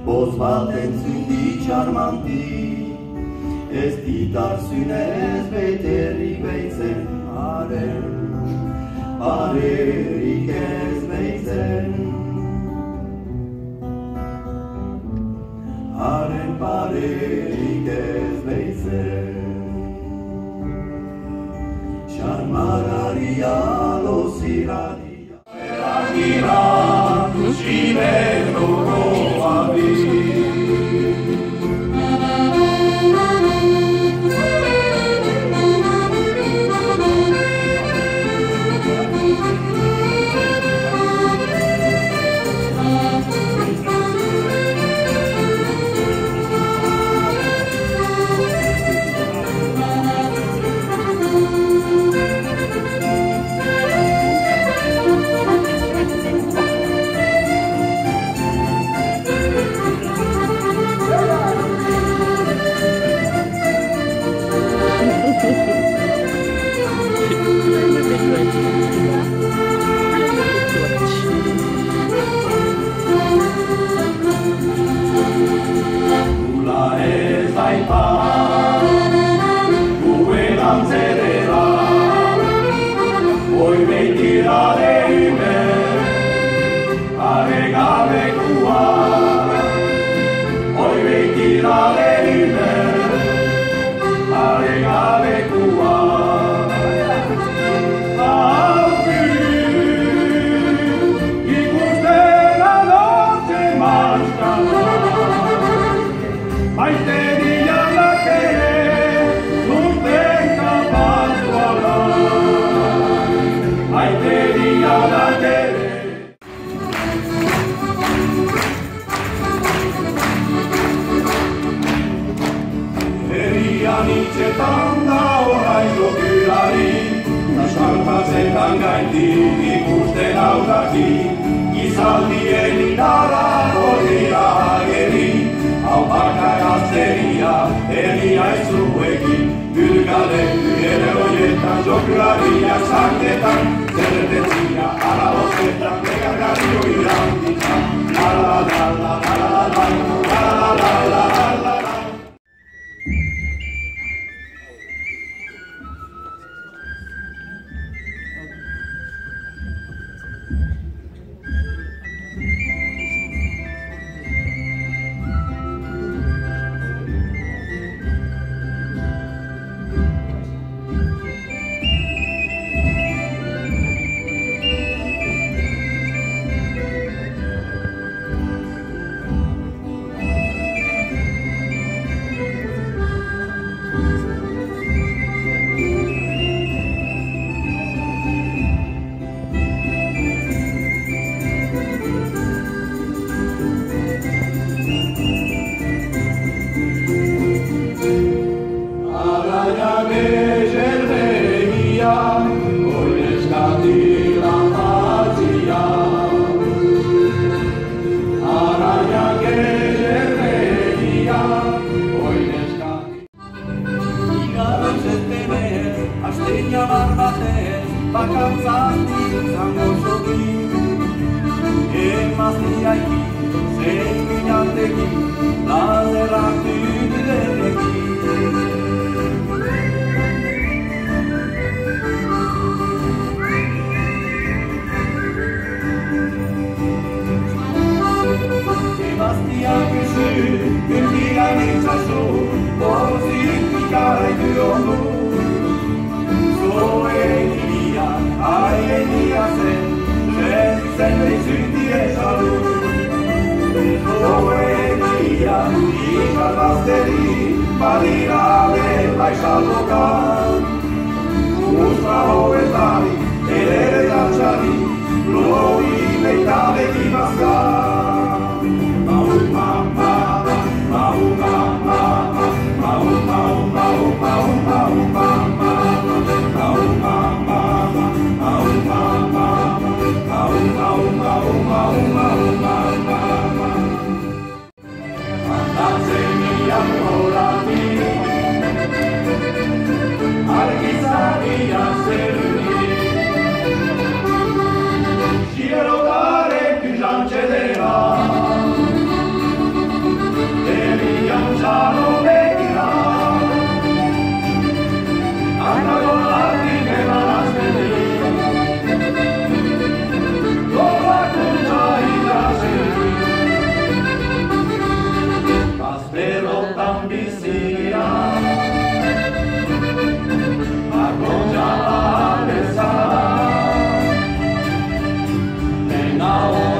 boz baten zundi txarmanti, ez ditarzunez beterrik behitzen, parerik ez behitzen. Haren parerik ez behitzen. Txarmagaria loziradia, eragira, txibeko goabi. Itxetan da orain jokulari, naskalpazetan gaindik ikusten aurraki, izaldien indarra horira ageri, hau baka gazteria, herria ezuekin, gülgalen ere horietan jokulariak sartetan, zerretetzia, ara bosketan, negargarri oiran ditan, la la la la la la la la la la la. Bakantzaztik zango soki, emaztiaiki, zein minanteki, lazerrak dudideteki. Emaztiak isu, gürdian itxasu, bozik ikaraitu ondu. Haien zen, zen behizuti ezalu. Zoegia, ikarbazteri, badira lehen baixalokan. Ustra hoetari, ere dantzari, lori leita beti bazkan. Mau mama, mau mama, mau mau mau mau mau mama, mau mama. Argizariak zeruri nago